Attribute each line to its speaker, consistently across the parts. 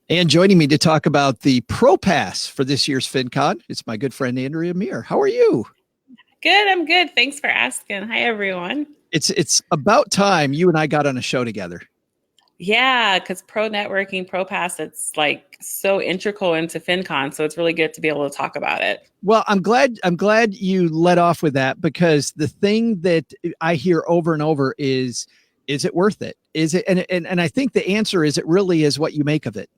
Speaker 1: And joining me to talk about the Pro Pass for this year's FinCon, it's my good friend Andrea Amir. How are you?
Speaker 2: Good, I'm good. Thanks for asking. Hi, everyone.
Speaker 1: It's about time you and I got on a show together.
Speaker 2: Yeah, because pro networking, pro pass, it's like so integral into FinCon. So it's really good to be able to talk about it.
Speaker 1: Well, I'm glad you let off with that because the thing that I hear over and over is it worth it? Is it and I think the answer is it really is what you make of it.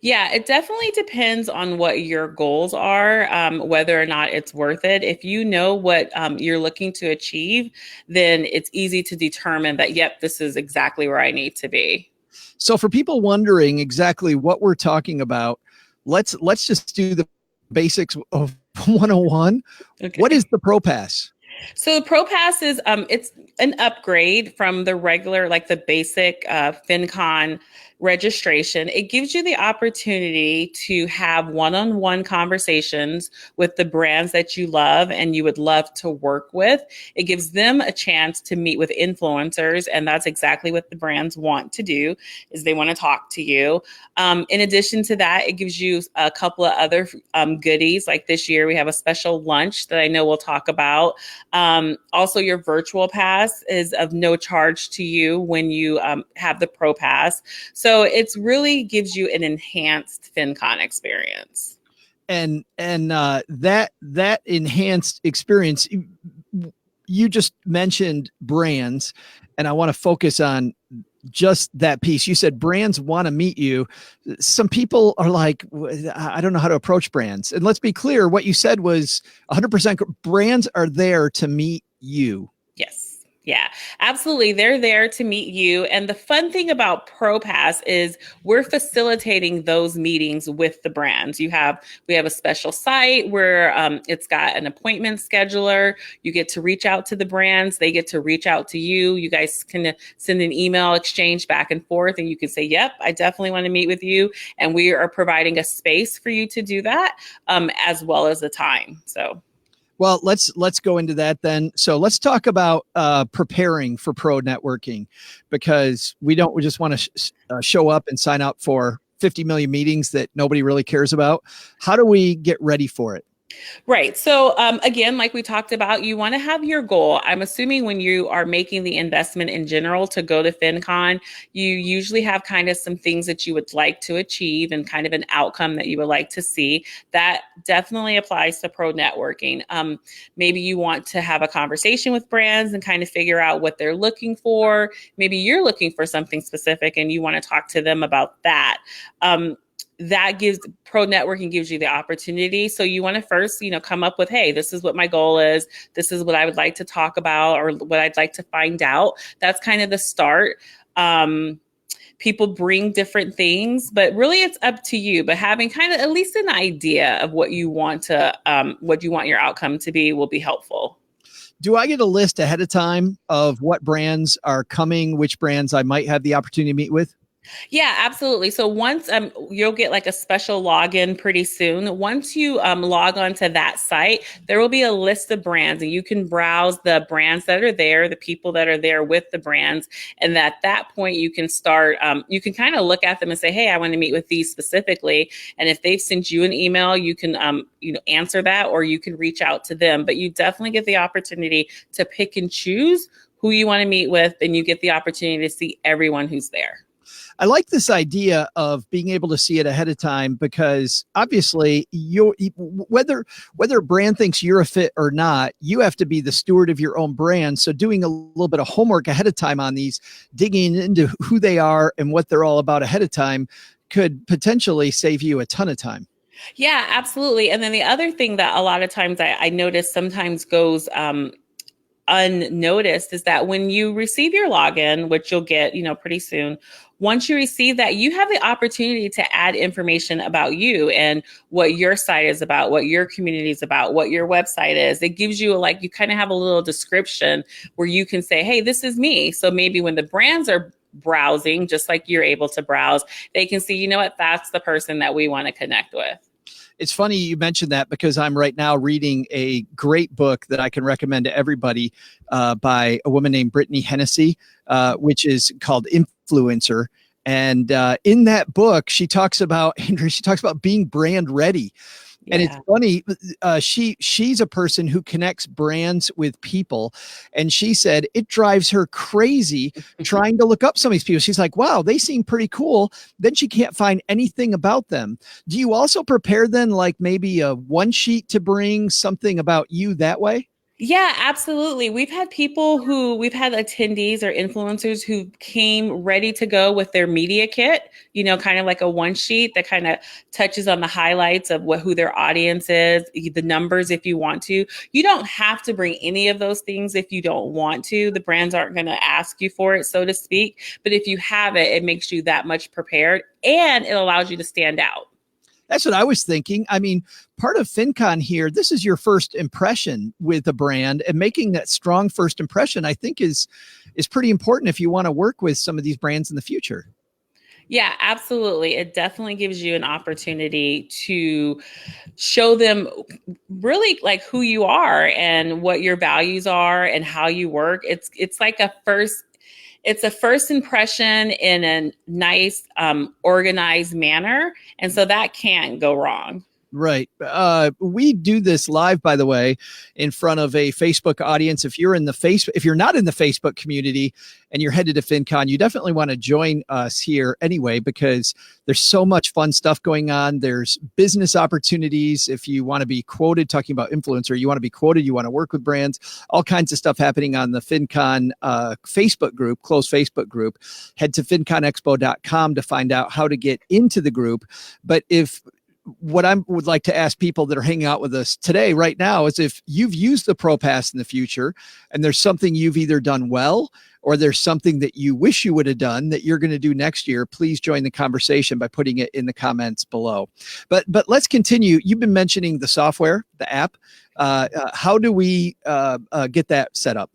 Speaker 2: Yeah, it definitely depends on what your goals are, whether or not it's worth it. If you know what you're looking to achieve, then it's easy to determine that, yep, this is exactly where I need to be.
Speaker 1: So for people wondering exactly what we're talking about, let's just do the basics of 101. What is
Speaker 2: Okay.
Speaker 1: the Pro Pass?
Speaker 2: So the Pro Pass is it's an upgrade from the regular, like the basic FinCon registration. It gives you the opportunity to have one-on-one conversations with the brands that you love and you would love to work with. It gives them a chance to meet with influencers, and that's exactly what the brands want to do, is they want to talk to you. In addition to that, it gives you a couple of other goodies. Like this year, we have a special lunch that I know we'll talk about. Also, your virtual pass is of no charge to you when you have the Pro Pass. So it's really gives you an enhanced FinCon experience.
Speaker 1: And that enhanced experience, you just mentioned brands, and I want to focus on just that piece. You said brands want to meet you. Some people are like, I don't know how to approach brands. And let's be clear, what you said was 100% brands are there to meet you.
Speaker 2: Yes. Yeah, absolutely. They're there to meet you. And the fun thing about ProPass is we're facilitating those meetings with the brands. We have a special site where it's got an appointment scheduler. You get to reach out to the brands. They get to reach out to you. You guys can send an email exchange back and forth, and you can say, yep, I definitely want to meet with you. And we are providing a space for you to do that, as well as the time. So
Speaker 1: Well, let's go into that then. So let's talk about preparing for pro networking, because we just want to show up and sign up for 50 million meetings that nobody really cares about. How do we get ready for it?
Speaker 2: right. So, again, like we talked about, you want to have your goal. I'm assuming when you are making the investment in general to go to FinCon, you usually have kind of some things that you would like to achieve and kind of an outcome that you would like to see. That definitely applies to pro networking. Maybe you want to have a conversation with brands and kind of figure out what they're looking for. Maybe you're looking for something specific and you want to talk to them about that. That gives pro networking gives you the opportunity. So you want to first, come up with, hey, this is what my goal is. This is what I would like to talk about or what I'd like to find out. That's kind of the start. People bring different things, but really it's up to you. But having kind of at least an idea of what you want your outcome to be will be helpful.
Speaker 1: Do I get a list ahead of time of what brands are coming, which brands I might have the opportunity to meet with?
Speaker 2: Yeah, absolutely. So once you'll get like a special login pretty soon. Once you log on to that site, there will be a list of brands, and you can browse the brands that are there, the people that are there with the brands, and at that point you can start. You can kind of look at them and say, "Hey, I want to meet with these specifically." And if they've sent you an email, you can answer that, or you can reach out to them. But you definitely get the opportunity to pick and choose who you want to meet with, and you get the opportunity to see everyone who's there.
Speaker 1: I like this idea of being able to see it ahead of time, because obviously whether a brand thinks you're a fit or not, you have to be the steward of your own brand. So doing a little bit of homework ahead of time on these, digging into who they are and what they're all about ahead of time, could potentially save you a ton of time.
Speaker 2: Yeah, absolutely. And then the other thing that a lot of times I notice sometimes goes unnoticed is that when you receive your login, which you'll get, pretty soon, once you receive that, you have the opportunity to add information about you and what your site is about, what your community is about, what your website is. It gives you you kind of have a little description where you can say, hey, this is me. So maybe when the brands are browsing, just like you're able to browse, they can see, you know what, that's the person that we want to connect with.
Speaker 1: It's funny you mentioned that, because I'm right now reading a great book that I can recommend to everybody by a woman named Brittany Hennessy, which is called Influencer. And in that book, she talks about, Andrea, she talks about being brand ready. And it's funny, she's a person who connects brands with people. And she said it drives her crazy trying to look up some of these people. She's like, wow, they seem pretty cool. Then she can't find anything about them. Do you also prepare then, like maybe a one sheet to bring something about you that way?
Speaker 2: Yeah, absolutely. We've had attendees or influencers who came ready to go with their media kit, kind of like a one sheet that kind of touches on the highlights of who their audience is, the numbers if you want to. You don't have to bring any of those things if you don't want to. The brands aren't going to ask you for it, so to speak. But if you have it, it makes you that much prepared and it allows you to stand out.
Speaker 1: That's what I was thinking. I mean, part of FinCon here, this is your first impression with a brand, and making that strong first impression, I think is pretty important if you want to work with some of these brands in the future.
Speaker 2: Yeah, absolutely. It definitely gives you an opportunity to show them really like who you are and what your values are and how you work. It's like it's a first impression in a nice, organized manner. And so that can't go wrong.
Speaker 1: Right. We do this live, by the way, in front of a Facebook audience. If you're if you're not in the Facebook community and you're headed to FinCon, you definitely want to join us here anyway, because there's so much fun stuff going on. There's business opportunities. If you want to be quoted, talking about influencer, you want to be quoted, you want to work with brands, all kinds of stuff happening on the FinCon Facebook group, closed Facebook group. Head to finconexpo.com to find out how to get into the group. But what I would like to ask people that are hanging out with us today, right now, is if you've used the ProPass in the future and there's something you've either done well or there's something that you wish you would have done that you're going to do next year, please join the conversation by putting it in the comments below. But let's continue. You've been mentioning the software, the app. How do we get that set up?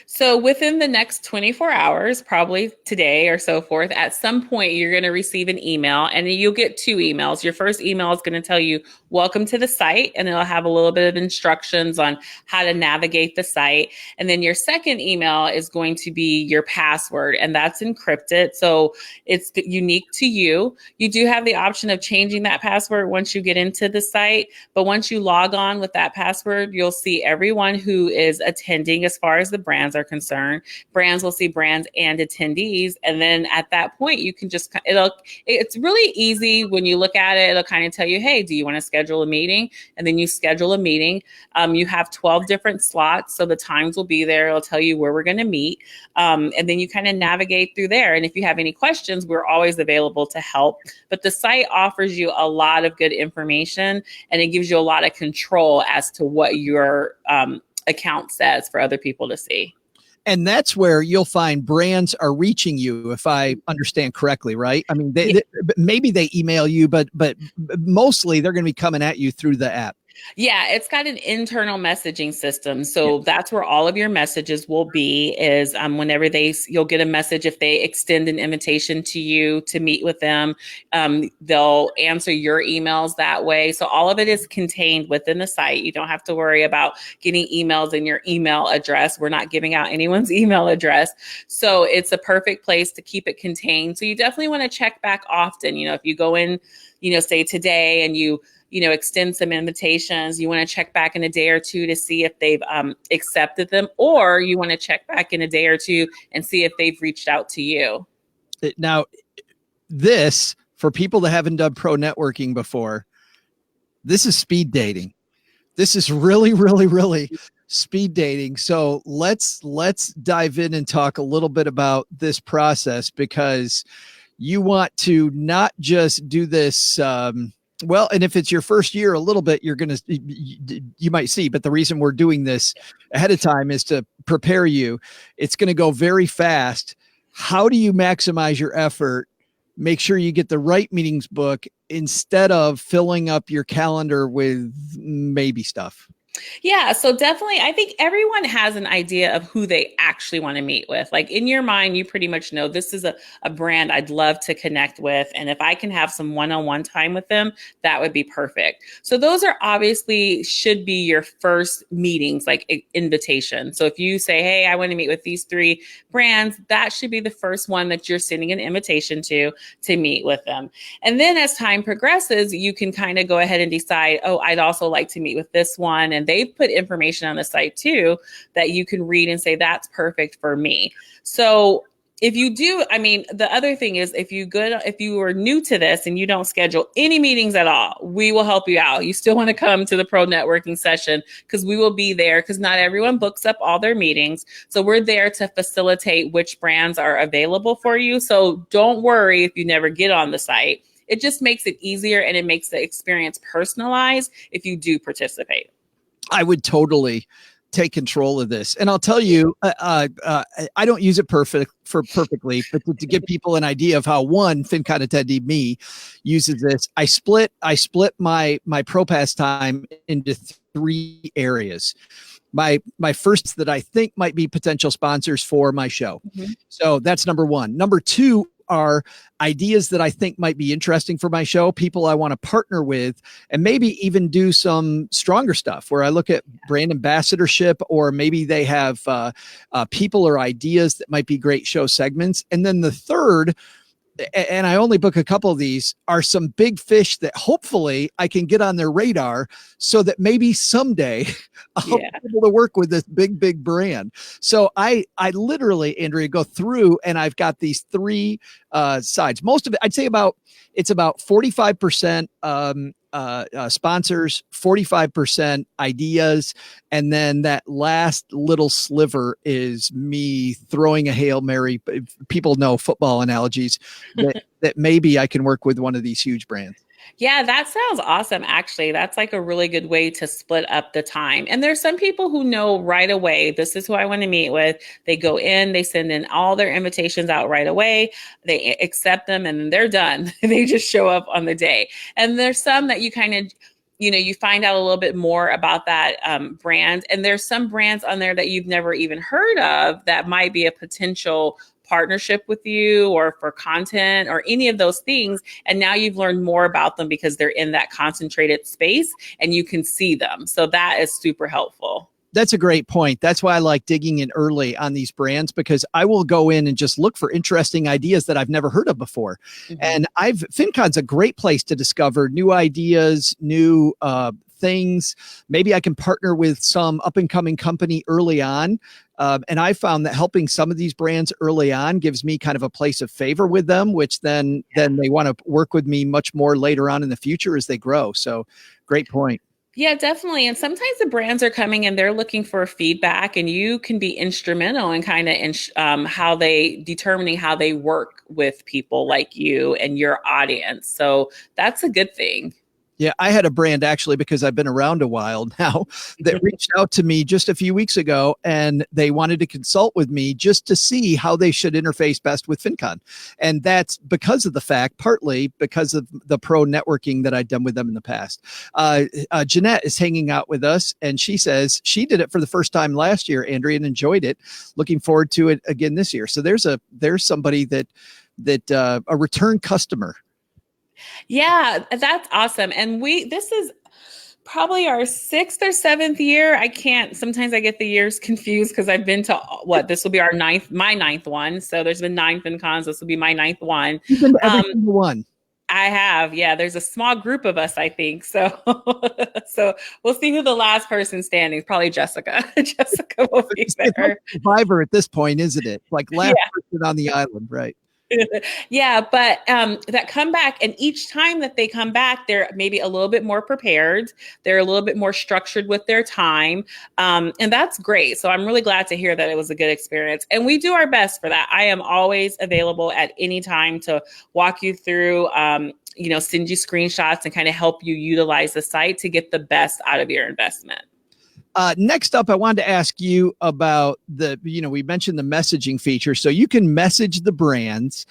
Speaker 2: So within the next 24 hours, probably today or so forth, at some point, you're going to receive an email, and you'll get two emails. Your first email is going to tell you, welcome to the site, and it'll have a little bit of instructions on how to navigate the site. And then your second email is going to be your password, and that's encrypted. So it's unique to you. You do have the option of changing that password once you get into the site. But once you log on with that password, you'll see everyone who is attending as far as the brands are concerned. Brands will see brands and attendees. And then at that point, you can just, it's really easy when you look at it. It'll kind of tell you, hey, do you want to schedule a meeting? And then you schedule a meeting. You have 12 different slots. So the times will be there. It'll tell you where we're going to meet. And then you kind of navigate through there. And if you have any questions, we're always available to help. But the site offers you a lot of good information, and it gives you a lot of control as to what your account says for other people to see.
Speaker 1: And that's where you'll find brands are reaching you, if I understand correctly, right? I mean, maybe they email you, but mostly they're going to be coming at you through the app.
Speaker 2: Yeah, it's got an internal messaging system. So that's where all of your messages will be, is whenever you'll get a message if they extend an invitation to you to meet with them. They'll answer your emails that way. So all of it is contained within the site. You don't have to worry about getting emails in your email address. We're not giving out anyone's email address. So it's a perfect place to keep it contained. So you definitely want to check back often. If you go in, say today, and you extend some invitations, you want to check back in a day or two to see if they've accepted them, or you want to check back in a day or two and see if they've reached out to you.
Speaker 1: Now, this, for people that haven't done pro networking before, this is speed dating. This is really, really, really speed dating. So let's dive in and talk a little bit about this process, because you want to not just do this, well, and if it's your first year, a little bit, you might see, but the reason we're doing this ahead of time is to prepare you. It's going to go very fast. How do you maximize your effort? Make sure you get the right meetings book instead of filling up your calendar with maybe stuff.
Speaker 2: Yeah, so definitely, I think everyone has an idea of who they actually want to meet with. Like in your mind, you pretty much know this is a brand I'd love to connect with. And if I can have some one on one time with them, that would be perfect. So those are obviously should be your first meetings, like invitation. So if you say, hey, I want to meet with these three brands, that should be the first one that you're sending an invitation to meet with them. And then as time progresses, you can kind of go ahead and decide, oh, I'd also like to meet with this one. And they've put information on the site too that you can read and say, that's perfect for me. So if you do, I mean, the other thing is if you are new to this and you don't schedule any meetings at all, we will help you out. You still want to come to the pro networking session because we will be there because not everyone books up all their meetings. So we're there to facilitate which brands are available for you. So don't worry if you never get on the site. It just makes it easier and it makes the experience personalized if you do participate.
Speaker 1: I would totally take control of this. And I'll tell you, I don't use it perfectly, but to give people an idea of how one FinCon attendee me uses this, I split my pro pass time into three areas. My first that I think might be potential sponsors for my show. Mm-hmm. So that's number one. Number two are ideas that I think might be interesting for my show, people I want to partner with, and maybe even do some stronger stuff where I look at brand ambassadorship, or maybe they have people or ideas that might be great show segments. And then the third, and I only book a couple of these, are some big fish that hopefully I can get on their radar so that maybe someday I'll be able to work with this big brand. So I literally, Andrea, go through and I've got these three sides. Most of it, I'd say it's about 45% sponsors, 45% ideas, and then that last little sliver is me throwing a Hail Mary. People know football analogies that maybe I can work with one of these huge brands.
Speaker 2: Yeah, that sounds awesome. Actually, that's like a really good way to split up the time. And there's some people who know right away, this is who I want to meet with. They go in, they send in all their invitations out right away. They accept them and they're done. They just show up on the day. And there's some that you kind of, you find out a little bit more about that brand. And there's some brands on there that you've never even heard of that might be a potential partnership with you or for content or any of those things. And now you've learned more about them because they're in that concentrated space and you can see them. So that is super helpful.
Speaker 1: That's a great point. That's why I like digging in early on these brands, because I will go in and just look for interesting ideas that I've never heard of before. Mm-hmm. And FinCon's a great place to discover new ideas, new things. Maybe I can partner with some up and coming company early on. And I found that helping some of these brands early on gives me kind of a place of favor with them, which then they want to work with me much more later on in the future as they grow. So great point.
Speaker 2: Yeah, definitely. And sometimes the brands are coming and they're looking for feedback, and you can be instrumental in kind of how they determining how they work with people like you and your audience. So that's a good thing.
Speaker 1: Yeah, I had a brand actually, because I've been around a while now, that reached out to me just a few weeks ago, and they wanted to consult with me just to see how they should interface best with FinCon. And that's because of the fact, partly because of the pro networking that I'd done with them in the past. Jeanette is hanging out with us, and she says she did it for the first time last year, Andrea, and enjoyed it. Looking forward to it again this year. So there's somebody that a return customer.
Speaker 2: Yeah, that's awesome. And this is probably our 6th or 7th year. Sometimes I get the years confused because I've been to this will be my 9th one. So there's been 9 FinCons. This will be my 9th one.
Speaker 1: You've been to every single one.
Speaker 2: I have. Yeah. There's a small group of us, I think. So, so we'll see who the last person standing is. Probably Jessica. Jessica will be there.
Speaker 1: Survivor at this point, isn't it? Like last person on the island, right?
Speaker 2: Yeah, but that comeback, and each time that they come back, they're maybe a little bit more prepared. They're a little bit more structured with their time. And that's great. So I'm really glad to hear that it was a good experience. And we do our best for that. I am always available at any time to walk you through, send you screenshots and kind of help you utilize the site to get the best out of your investment.
Speaker 1: Next up, I wanted to ask you about we mentioned the messaging feature. So you can message the brands.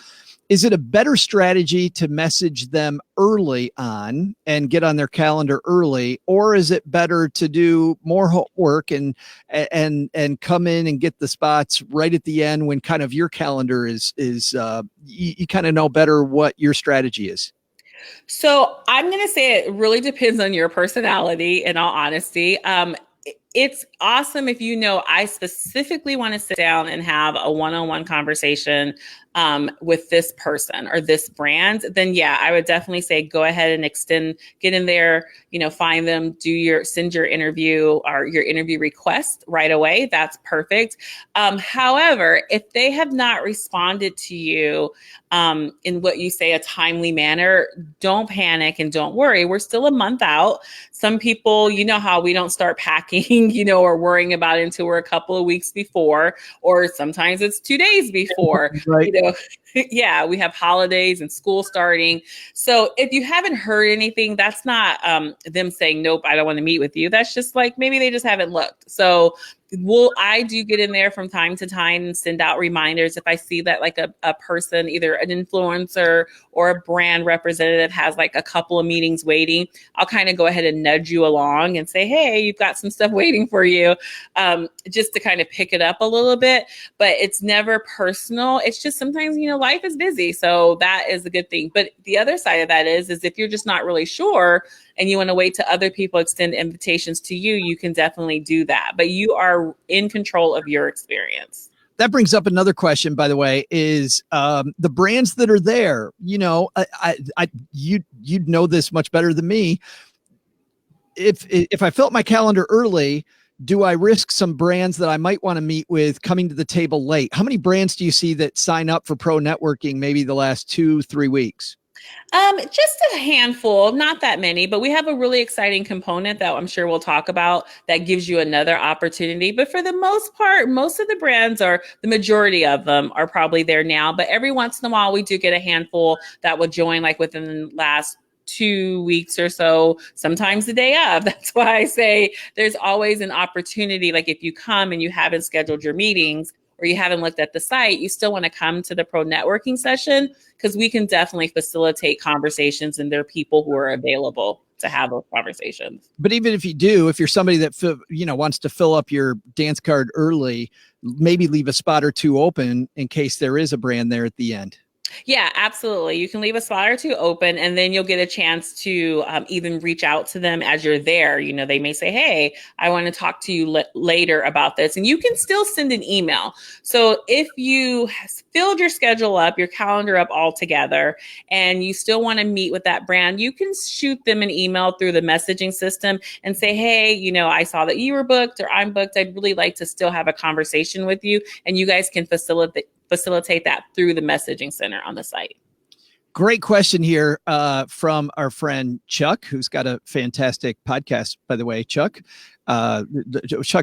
Speaker 1: Is it a better strategy to message them early on and get on their calendar early, or is it better to do more homework and come in and get the spots right at the end when kind of your calendar you kind of know better what your strategy is?
Speaker 2: So I'm going to say it really depends on your personality, in all honesty. It's awesome if you know I specifically want to sit down and have a one-on-one conversation with this person or this brand, then yeah, I would definitely say go ahead and get in there, find them, send your interview or your interview request right away. That's perfect. However, if they have not responded to you in what you say a timely manner, don't panic and don't worry. We're still a month out. Some people, you know how we don't start packing, or worrying about it until we're a couple of weeks before, or sometimes it's 2 days before.
Speaker 1: Right.
Speaker 2: Yeah, we have holidays and school starting. So if you haven't heard anything, that's not them saying, nope, I don't want to meet with you. That's just like, maybe they just haven't looked. So I do get in there from time to time and send out reminders if I see that like a person, either an influencer or a brand representative has like a couple of meetings waiting. I'll kind of go ahead and nudge you along and say, hey, you've got some stuff waiting for you, just to kind of pick it up a little bit. But it's never personal. It's just sometimes, life is busy. So that is a good thing. But the other side of that is if you're just not really sure and you want to wait till other people extend invitations to you, you can definitely do that. But you are in control of your experience.
Speaker 1: That brings up another question, by the way, is the brands that are there, you'd know this much better than me. If I fill up my calendar early, do I risk some brands that I might want to meet with coming to the table late? How many brands do you see that sign up for ProNetworking maybe the last 2-3 weeks?
Speaker 2: Just a handful, not that many, but we have a really exciting component that I'm sure we'll talk about that gives you another opportunity. But for the most part, most of the brands the majority of them are probably there now. But every once in a while, we do get a handful that will join like within the last 2 weeks or so, sometimes the day of. That's why I say there's always an opportunity. Like if you come and you haven't scheduled your meetings, or you haven't looked at the site, you still want to come to the ProNetworking session because we can definitely facilitate conversations and there are people who are available to have those conversations.
Speaker 1: But even if you're somebody that, wants to fill up your dance card early, maybe leave a spot or two open in case there is a brand there at the end.
Speaker 2: Yeah, absolutely. You can leave a spot or two open and then you'll get a chance to even reach out to them as you're there. They may say, hey, I want to talk to you later about this. And you can still send an email. So if you filled your schedule up, your calendar up all together, and you still want to meet with that brand, you can shoot them an email through the messaging system and say, hey, I saw that you were booked or I'm booked. I'd really like to still have a conversation with you. And you guys can facilitate that through the messaging center on the site.
Speaker 1: Great question here from our friend Chuck, who's got a fantastic podcast, by the way. Chuck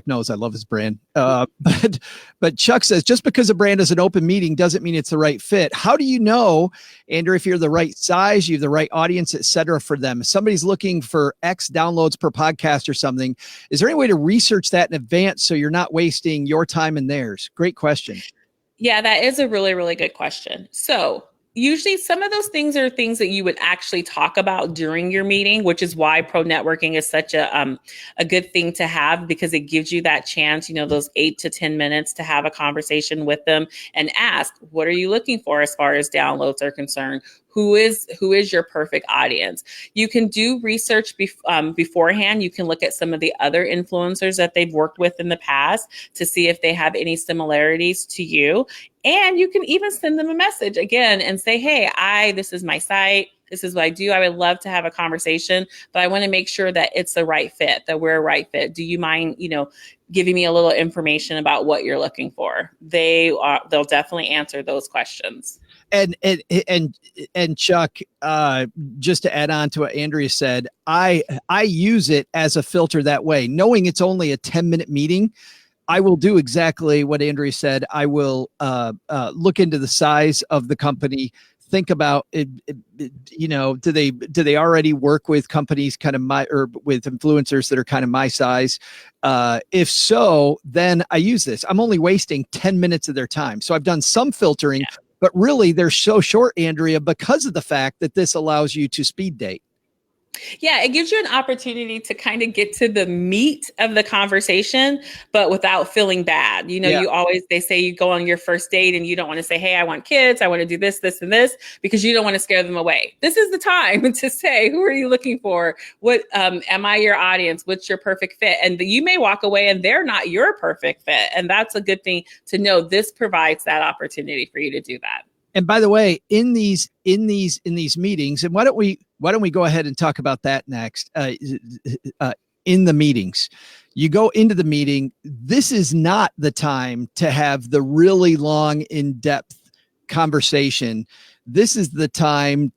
Speaker 1: knows I love his brand. But Chuck says, just because a brand is an open meeting doesn't mean it's the right fit. How do you know, Andrew, if you're the right size, you have the right audience, et cetera, for them? If somebody's looking for X downloads per podcast or something, is there any way to research that in advance so you're not wasting your time and theirs? Great question.
Speaker 2: Yeah, that is a really, really good question. So usually some of those things are things that you would actually talk about during your meeting, which is why ProNetworking is such a good thing to have, because it gives you that chance, those 8 to 10 minutes to have a conversation with them and ask, what are you looking for as far as downloads are concerned? Who is your perfect audience? You can do research beforehand. You can look at some of the other influencers that they've worked with in the past to see if they have any similarities to you. And you can even send them a message again and say, hey, this is my site. This is what I do. I would love to have a conversation, but I want to make sure that it's the right fit, that we're a right fit. Do you mind, giving me a little information about what you're looking for? They'll definitely answer those questions.
Speaker 1: And Chuck, just to add on to what Andrea said, I use it as a filter that way, knowing it's only a 10-minute meeting. I will do exactly what Andrea said. I will look into the size of the company, think about it, do they already work with companies kind of with influencers that are kind of my size? If so, then I use this. I'm only wasting 10 minutes of their time. So I've done some filtering. Yeah. but really they're so short, Andrea, because of the fact that this allows you to speed date.
Speaker 2: Yeah, it gives you an opportunity to kind of get to the meat of the conversation, but without feeling bad.
Speaker 1: Yeah.
Speaker 2: They say you go on your first date and you don't want to say, hey, I want kids, I want to do this, this, and this, because you don't want to scare them away. This is the time to say, who are you looking for? What, am I your audience? What's your perfect fit? And you may walk away and they're not your perfect fit. And that's a good thing to know. This provides that opportunity for you to do that.
Speaker 1: And by the way, in these meetings, and why don't we go ahead and talk about that next? In the meetings, you go into the meeting. This is not the time to have the really long, in-depth conversation. This is the time,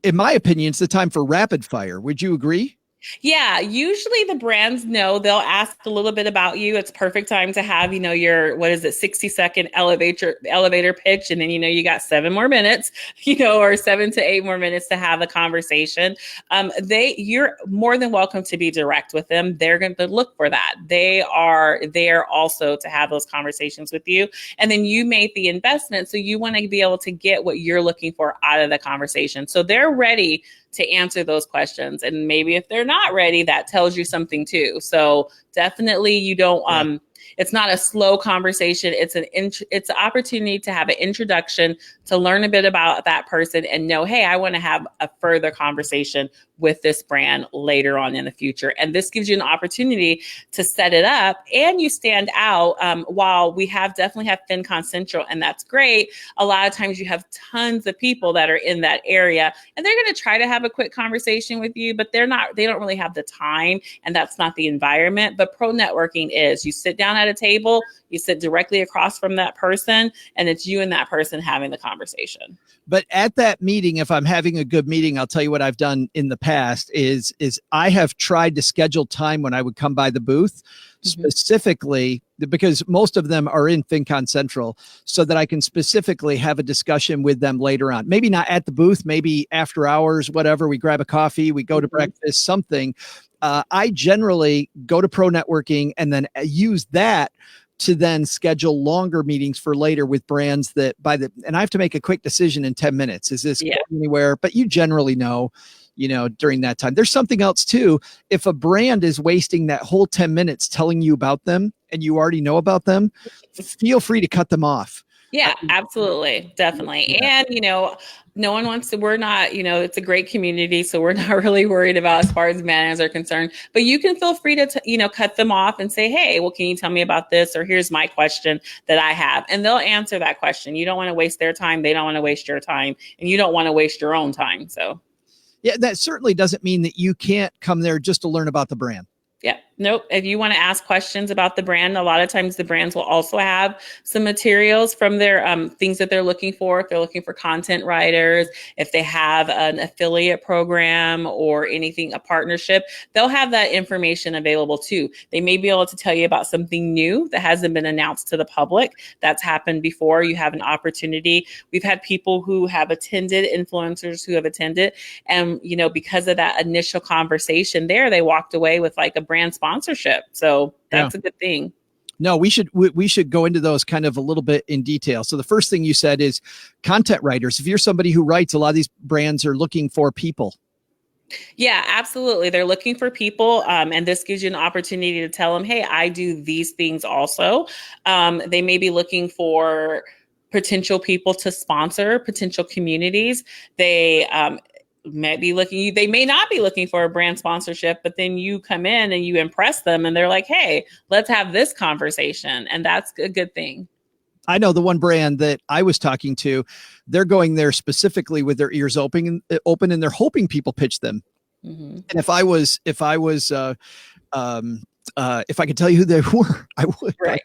Speaker 1: in my opinion, it's the time for rapid fire. Would you agree?
Speaker 2: Yeah, usually the brands know. They'll ask a little bit about you. It's perfect time to have, your, 60-second elevator pitch. And then, you got 7 more minutes, or 7 to 8 more minutes to have the conversation. You're more than welcome to be direct with them. They're going to look for that. They are there also to have those conversations with you. And then you made the investment. So you want to be able to get what you're looking for out of the conversation. So they're ready to answer those questions. And maybe if they're not ready, that tells you something too. So definitely you don't, it's not a slow conversation. It's an opportunity to have an introduction, to learn a bit about that person and know, hey, I want to have a further conversation with this brand later on in the future. And this gives you an opportunity to set it up and you stand out. While we definitely have FinCon Central, and that's great. A lot of times you have tons of people that are in that area and they're going to try to have a quick conversation with you, but they don't really have the time, and that's not the environment. But ProNetworking is, you sit down at a table, you sit directly across from that person, and it's you and that person having the conversation.
Speaker 1: But at that meeting, if I'm having a good meeting, I'll tell you what I've done in the past is I have tried to schedule time when I would come by the booth, specifically because most of them are in FinCon Central, so that I can specifically have a discussion with them later on. Maybe not at the booth, maybe after hours, whatever. We grab a coffee, we go to breakfast, something. I generally go to ProNetworking and then use that to then schedule longer meetings for later with brands that and I have to make a quick decision in 10 minutes. Is this going anywhere? But you generally know, during that time. There's something else too. If a brand is wasting that whole 10 minutes telling you about them and you already know about them, feel free to cut them off.
Speaker 2: Yeah, absolutely. Definitely. Yeah. And, no one wants to, we're not, it's a great community. So we're not really worried about as far as managers are concerned, but you can feel free to, cut them off and say, hey, well, can you tell me about this? Or here's my question that I have. And they'll answer that question. You don't want to waste their time. They don't want to waste your time, and you don't want to waste your own time. So.
Speaker 1: Yeah, that certainly doesn't mean that you can't come there just to learn about the brand.
Speaker 2: Yeah, nope. If you want to ask questions about the brand, a lot of times the brands will also have some materials from their things that they're looking for. If they're looking for content writers, if they have an affiliate program or anything, a partnership, they'll have that information available too. They may be able to tell you about something new that hasn't been announced to the public. That's happened before. You have an opportunity. We've had people who have attended, influencers who have attended, and because of that initial conversation there, they walked away with like a brand sponsorship. So that's a good thing.
Speaker 1: No, we should go into those kind of a little bit in detail. So the first thing you said is content writers. If you're somebody who writes, a lot of these brands are looking for people.
Speaker 2: Yeah, absolutely. They're looking for people. And this gives you an opportunity to tell them, hey, I do these things also. They may be looking for potential people to sponsor, potential communities. They they may not be looking for a brand sponsorship, but then you come in and you impress them and they're like, hey, let's have this conversation. And that's a good thing.
Speaker 1: I know the one brand that I was talking to, they're going there specifically with their ears open and they're hoping people pitch them. Mm-hmm. And if I could tell you who they were, I would.
Speaker 2: Right.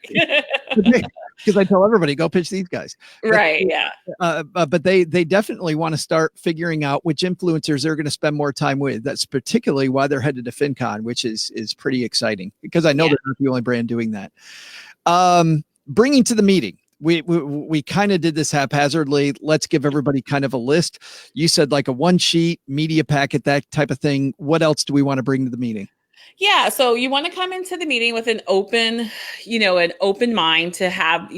Speaker 1: Because I tell everybody, go pitch these guys.
Speaker 2: Right. Yeah.
Speaker 1: But they definitely want to start figuring out which influencers they're going to spend more time with. That's particularly why they're headed to FinCon, which is pretty exciting because I know they're not the only brand doing that. Bringing to the meeting. We kind of did this haphazardly. Let's give everybody kind of a list. You said like a 1-sheet media packet, that type of thing. What else do we want to bring to the meeting?
Speaker 2: Yeah, so you want to come into the meeting with an open, an open mind to have,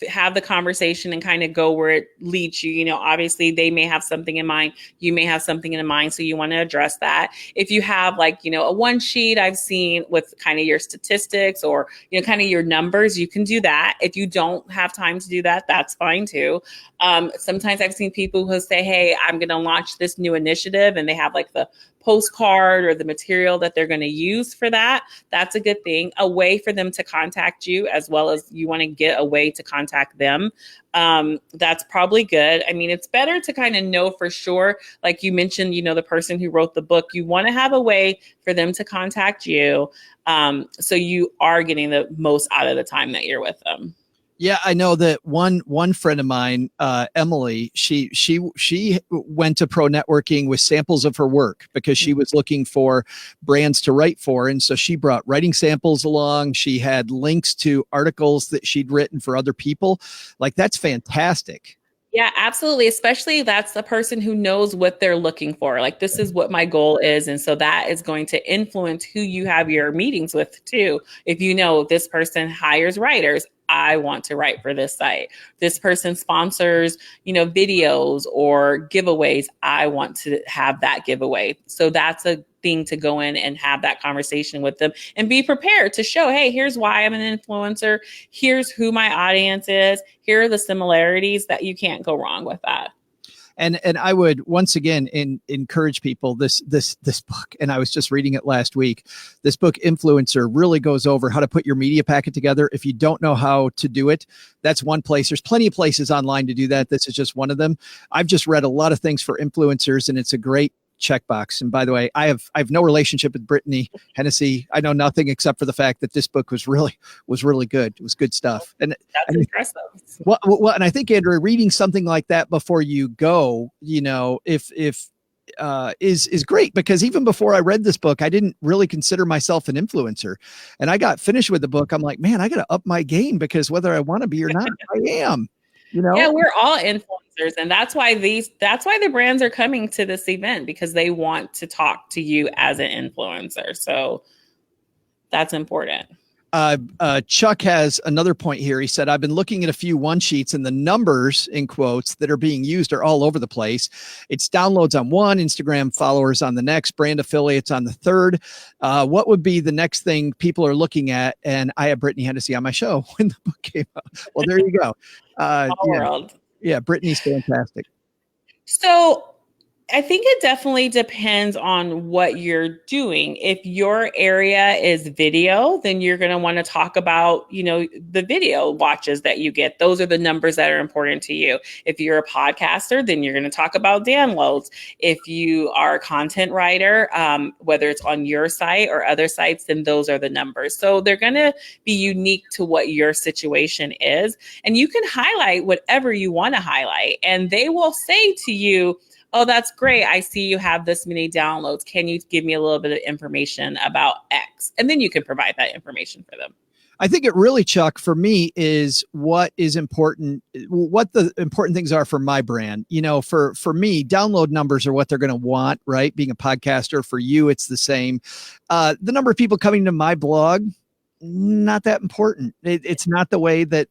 Speaker 2: have the conversation and kind of go where it leads you. Obviously they may have something in mind, you may have something in mind, so you want to address that. If you have like, a one sheet I've seen with kind of your statistics or, kind of your numbers, you can do that. If you don't have time to do that, that's fine too. Sometimes I've seen people who say, hey, I'm going to launch this new initiative, and they have like the postcard or the material that they're going to use for that. That's a good thing. A way for them to contact you, as well as you want to get a way to contact them. That's probably good. I mean, it's better to kind of know for sure. Like you mentioned, the person who wrote the book, you want to have a way for them to contact you. So you are getting the most out of the time that you're with them.
Speaker 1: Yeah, I know that one friend of mine, Emily, she went to ProNetworking with samples of her work because she was looking for brands to write for. And so she brought writing samples along. She had links to articles that she'd written for other people. Like, that's fantastic.
Speaker 2: Yeah, absolutely. Especially that's the person who knows what they're looking for. Like, this is what my goal is. And so that is going to influence who you have your meetings with too. If you know this person hires writers, I want to write for this site. This person sponsors, videos or giveaways. I want to have that giveaway. So that's a thing to go in and have that conversation with them and be prepared to show, hey, here's why I'm an influencer. Here's who my audience is. Here are the similarities that you can't go wrong with that.
Speaker 1: And I would once again encourage people this book, and I was just reading it last week. This book, Influencer, really goes over how to put your media packet together. If you don't know how to do it, that's one place. There's plenty of places online to do that. This is just one of them. I've just read a lot of things for influencers, and it's a great checkbox. And by the way, I have no relationship with Brittany Hennessy. I know nothing except for the fact that this book was really good. It was good stuff. And
Speaker 2: that's impressive.
Speaker 1: Well, and I think, Andrea, reading something like that before you go, if is great, because even before I read this book, I didn't really consider myself an influencer. And I got finished with the book. I'm like, man, I got to up my game, because whether I want to be or not, I am.
Speaker 2: Yeah, we're all influencers, and that's why the brands are coming to this event, because they want to talk to you as an influencer. So that's important.
Speaker 1: Chuck has another point here. He said, I've been looking at a few one sheets, and the numbers in quotes that are being used are all over the place. It's downloads on one, Instagram followers on the next, brand affiliates on the third. What would be the next thing people are looking at? And I have Brittany Hennessy on my show when the book came out. Well, there you go.
Speaker 2: World.
Speaker 1: Yeah, Brittany's fantastic.
Speaker 2: So I think it definitely depends on what you're doing. If your area is video, then you're going to want to talk about, the video watches that you get. Those are the numbers that are important to you. If you're a podcaster, then you're going to talk about downloads. If you are a content writer, whether it's on your site or other sites, then those are the numbers. So they're going to be unique to what your situation is. And you can highlight whatever you want to highlight. And they will say to you, oh, that's great. I see you have this many downloads. Can you give me a little bit of information about X? And then you can provide that information for them.
Speaker 1: I think it really, Chuck, for me, is what is important, what the important things are for my brand. For me, download numbers are what they're going to want, right? Being a podcaster, for you, it's the same. The number of people coming to my blog, not that important. It's not the way that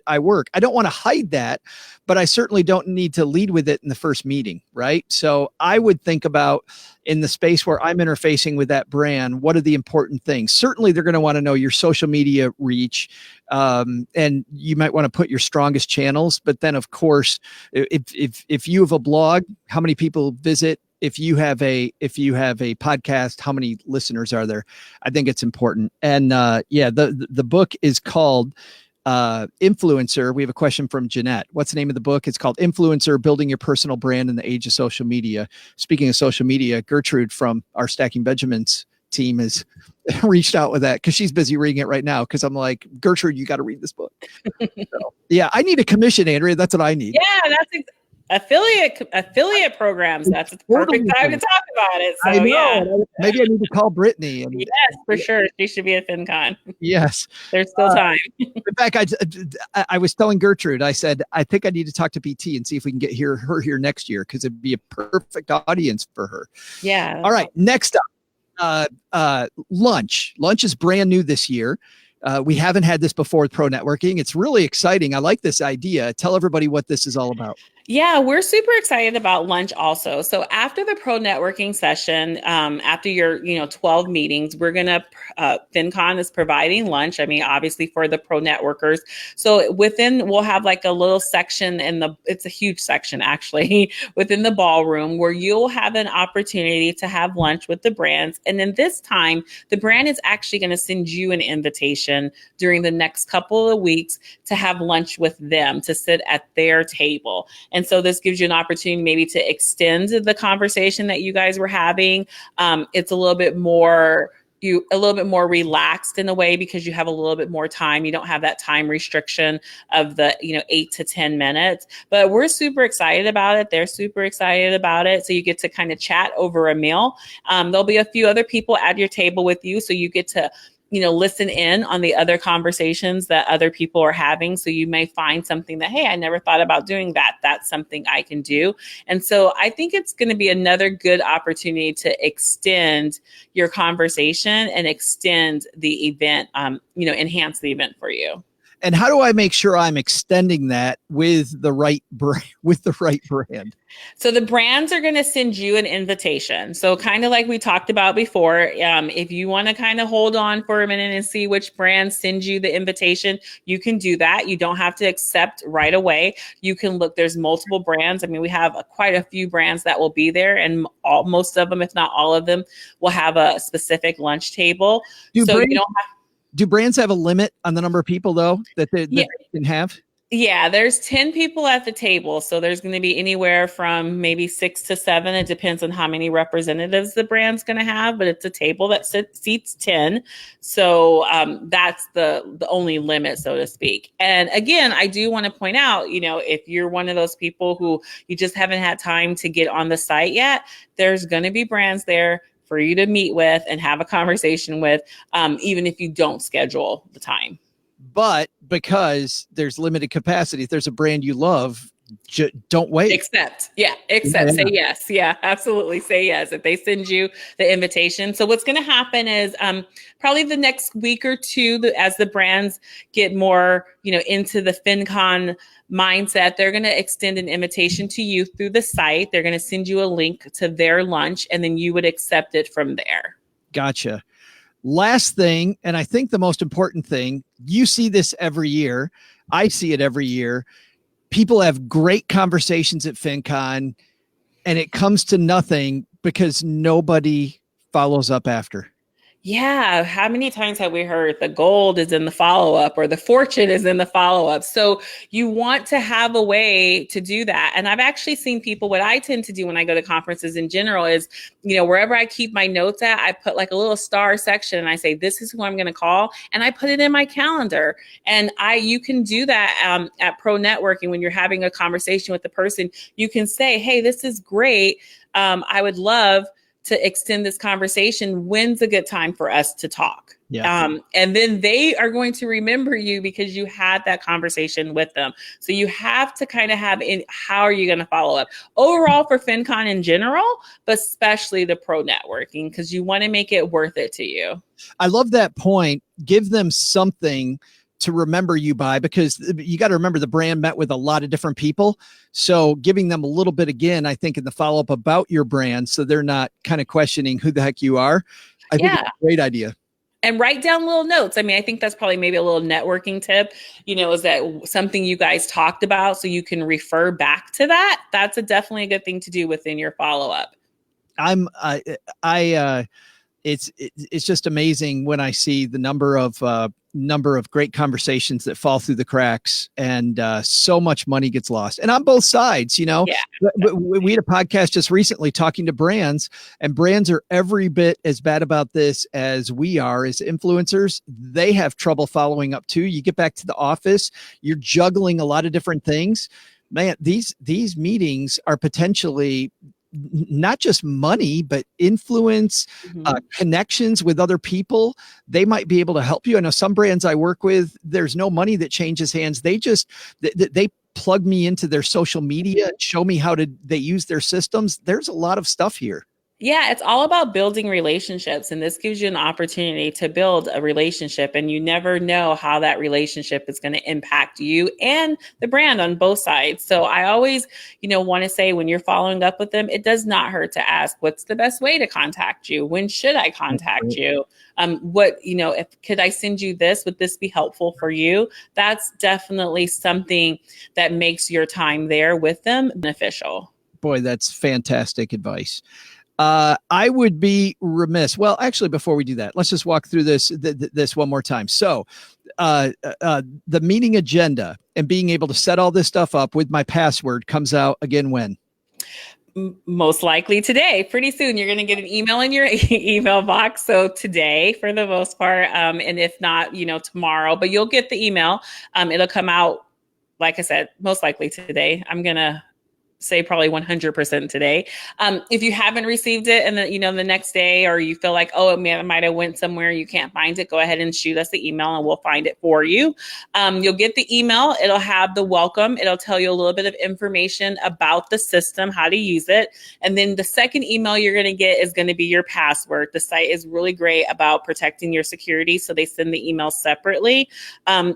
Speaker 1: I work. I don't want to hide that, but I certainly don't need to lead with it in the first meeting, right? So I would think about, in the space where I'm interfacing with that brand, what are the important things? Certainly, they're going to want to know your social media reach, and you might want to put your strongest channels. But then, of course, if you have a blog, how many people visit? If you have a podcast, how many listeners are there? I think it's important. And the book is called Influencer. We have a question from Jeanette. What's the name of the book? It's called Influencer: Building Your Personal Brand in the Age of Social Media. Speaking of social media, Gertrude from our Stacking Benjamins team has reached out with that, because she's busy reading it right now. Because I'm like, Gertrude, you got to read this book. So, yeah, I need a commission, Andrea. That's what I need.
Speaker 2: Yeah, that's affiliate programs. That's the perfect time to talk about it. So, yeah.
Speaker 1: Maybe I need to call Brittany. And,
Speaker 2: yes, for sure. She should be at FinCon.
Speaker 1: Yes.
Speaker 2: There's still time.
Speaker 1: In fact, I was telling Gertrude, I said, I think I need to talk to PT and see if we can get her here next year, because it'd be a perfect audience for her.
Speaker 2: Yeah.
Speaker 1: All right. Next up, Lunch. Lunch is brand new this year. We haven't had this before with Pro Networking. It's really exciting. I like this idea. Tell everybody what this is all about.
Speaker 2: Yeah, we're super excited about lunch also. So after the pro networking session, after your 12 meetings, we're gonna FinCon is providing lunch. I mean, obviously for the pro networkers. So we'll have like a little section it's a huge section actually within the ballroom where you'll have an opportunity to have lunch with the brands. And then this time, the brand is actually going to send you an invitation during the next couple of weeks to have lunch with them, to sit at their table. And so this gives you an opportunity maybe to extend the conversation that you guys were having. It's a little bit more relaxed in a way because you have a little bit more time. You don't have that time restriction of the 8 to 10 minutes. But we're super excited about it. They're super excited about it. So you get to kind of chat over a meal. There'll be a few other people at your table with you, so you get to listen in on the other conversations that other people are having. So you may find something that, hey, I never thought about doing that. That's something I can do. And so I think it's going to be another good opportunity to extend your conversation and extend the event, enhance the event for you.
Speaker 1: And how do I make sure I'm extending that with the right brand?
Speaker 2: So the brands are going to send you an invitation. So kind of like we talked about before, if you want to kind of hold on for a minute and see which brands send you the invitation, you can do that. You don't have to accept right away. You can look, there's multiple brands. I mean, we have quite a few brands that will be there, and most of them, if not all of them, will have a specific lunch table. You don't have.
Speaker 1: Do brands have a limit on the number of people, though, that they can have?
Speaker 2: Yeah, there's 10 people at the table. So there's going to be anywhere from maybe 6 to 7. It depends on how many representatives the brand's going to have, but it's a table that seats 10. So that's the only limit, so to speak. And again, I do want to point out, if you're one of those people who you just haven't had time to get on the site yet, there's going to be brands there for you to meet with and have a conversation with, even if you don't schedule the time.
Speaker 1: But because there's limited capacity, if there's a brand you love, don't wait.
Speaker 2: Say yes. Yeah, absolutely. Say yes if they send you the invitation. So what's going to happen is probably the next week or two, as the brands get more, into the FinCon mindset, they're going to extend an invitation to you through the site. They're going to send you a link to their lunch, and then you would accept it from there.
Speaker 1: Gotcha. Last thing, and I think the most important thing, you see this every year. I see it every year. People have great conversations at FinCon, and it comes to nothing because nobody follows up after.
Speaker 2: Yeah. How many times have we heard the gold is in the follow-up or the fortune is in the follow-up? So you want to have a way to do that. And I've actually seen people, what I tend to do when I go to conferences in general is, wherever I keep my notes at, I put like a little star section and I say, this is who I'm going to call. And I put it in my calendar. And you can do that at Pro Networking when you're having a conversation with the person. You can say, hey, this is great. I would love to extend this conversation. When's a good time for us to talk?
Speaker 1: Yeah.
Speaker 2: And then they are going to remember you because you had that conversation with them. So you have to kind of how are you going to follow up overall for FinCon in general, but especially the pro networking, because you want to make it worth it to you.
Speaker 1: I love that point. Give them something to remember you by, because you got to remember the brand met with a lot of different people. So giving them a little bit again, I think in the follow-up about your brand, so they're not kind of questioning who the heck you are. I think it's a great idea.
Speaker 2: And write down little notes. I mean, I think that's probably maybe a little networking tip, is that something you guys talked about so you can refer back to that. That's definitely a good thing to do within your follow-up.
Speaker 1: It's just amazing when I see the number of great conversations that fall through the cracks, and so much money gets lost. And on both sides,
Speaker 2: Yeah.
Speaker 1: We had a podcast just recently talking to brands, and brands are every bit as bad about this as we are as influencers. They have trouble following up too. You get back to the office, you're juggling a lot of different things. Man, these meetings are potentially not just money, but influence, connections with other people. They might be able to help you. I know some brands I work with, there's no money that changes hands. They just, they plug me into their social media, show me how they use their systems. There's a lot of stuff here.
Speaker 2: Yeah, it's all about building relationships. And this gives you an opportunity to build a relationship. And you never know how that relationship is going to impact you and the brand on both sides. So I always, want to say when you're following up with them, it does not hurt to ask, what's the best way to contact you? When should I contact you? If could I send you this? Would this be helpful for you? That's definitely something that makes your time there with them beneficial.
Speaker 1: Boy, that's fantastic advice. I would be remiss. Well, actually, before we do that, let's just walk through this one more time. So, the meeting agenda and being able to set all this stuff up with my password comes out again when?
Speaker 2: Most likely today. Pretty soon, you're going to get an email in your email box. So today, for the most part, and if not, tomorrow, but you'll get the email. It'll come out, like I said, most likely today. I'm gonna say probably 100% today. If you haven't received it and the next day, or you feel like, oh, it might have went somewhere, you can't find it, go ahead and shoot us the email and we'll find it for you. You'll get the email. It'll have the welcome. It'll tell you a little bit of information about the system, how to use it. And then the second email you're going to get is going to be your password. The site is really great about protecting your security. So they send the email separately.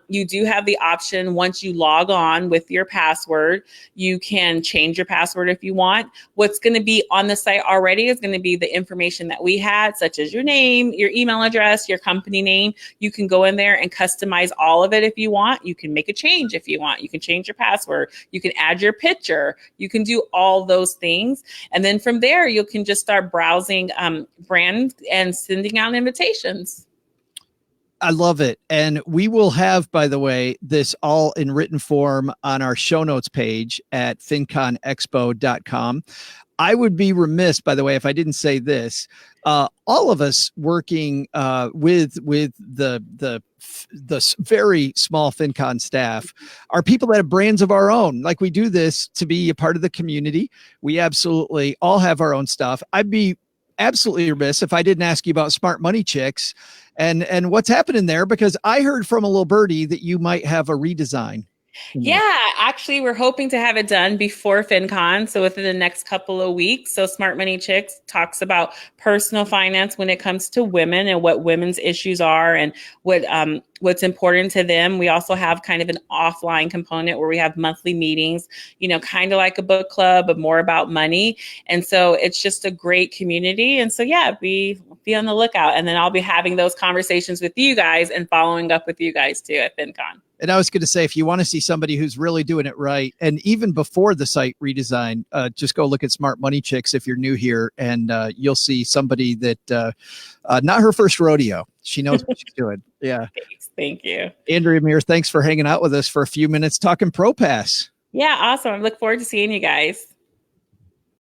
Speaker 2: You do have the option, once you log on with your password, you can change your password if you want. What's going to be on the site already is going to be the information that we had, such as your name, your email address, your company name. You can go in there and customize all of it if you want. You can make a change if you want. You can change your password. You can add your picture. You can do all those things. And then from there, you can just start browsing brands and sending out invitations.
Speaker 1: I love it. And we will have, by the way, this all in written form on our show notes page at finconexpo.com. I would be remiss, by the way, if I didn't say this. All of us working with the very small FinCon staff are people that have brands of our own. Like, we do this to be a part of the community. We absolutely all have our own stuff. I'd be absolutely remiss if I didn't ask you about Smart Money Chicks and what's happening there, because I heard from a little birdie that you might have a redesign.
Speaker 2: Yeah, actually, we're hoping to have it done before FinCon, so within the next couple of weeks. So Smart Money Chicks talks about personal finance when it comes to women and what women's issues are and what's important to them. We also have kind of an offline component where we have monthly meetings, kind of like a book club, but more about money. And so it's just a great community. And so, yeah, be on the lookout. And then I'll be having those conversations with you guys and following up with you guys too at FinCon.
Speaker 1: And I was going to say, if you want to see somebody who's really doing it right, and even before the site redesign, just go look at Smart Money Chicks if you're new here, and you'll see somebody that not her first rodeo. She knows what she's doing. Yeah.
Speaker 2: Thanks. Thank you.
Speaker 1: Andrea, Amir, thanks for hanging out with us for a few minutes talking ProPass.
Speaker 2: Yeah, awesome. I look forward to seeing you guys.